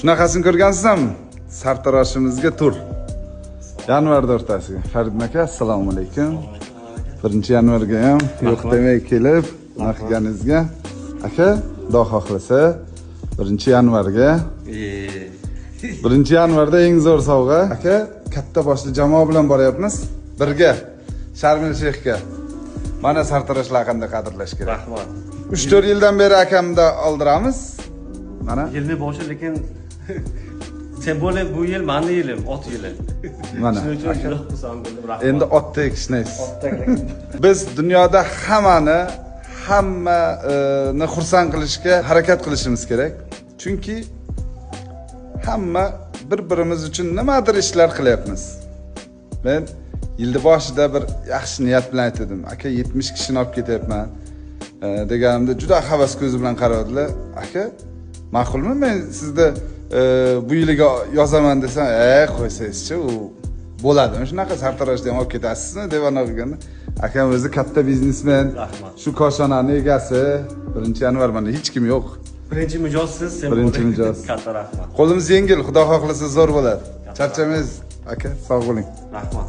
Shunaqasini ko'rgansizmi? Sartaroshimizga tur. Yanvarda o'rtasiga. Faridjon aka, assalomu alaykum. 1-yanvarga ham yo'q demay kelib, nima qilganingizga. Aka, Xudo xohlasa 1-yanvarga 1-yanvarda eng zo'r sovg'a. Aka, katta boshli jamoa bilan boryapmiz. Birga Sharmil Sheyxga. Mana sartaroshlar qanday qadrlash kerak. Rahmat. 3-4 yildan beri akamda oldiramiz. Mana Yilni boshi lekin sen bo'le bu yil meni yilim, ot yili. mana. Shuning uchun juda xursand bo'ldim. Rahmat. Endi otda ekishnaysiz. Biz dunyoda hammani xursand qilishga harakat qilishimiz kerak. Chunki hamma bir-birimiz uchun nimadir ishlar qilyapmiz. Men yilni boshida bir yaxshi niyat bilan aytdim. Aka 70 kishini olib ketyapman deganimda juda havas ko'zi bilan qaradilar. Aka, ma'qulmi men sizda bu yiliga yozaman desam, qo'ysangizchi, u bo'ladimi? Shunaqa sartaroshni ham olib ketasizmi deb anaqa. Akam o'zi katta biznesmen. Rahmat. Shu koshonani egasi. 1-yanvar mana hech kim yo'q. Birinchi mijozsiz, sen Birinchi mijoz. Katta rahmat. Qo'limiz yengil, Xudo xohlasa zo'r bo'ladi. Charchamaysiz aka, sog' bo'ling. Rahmat.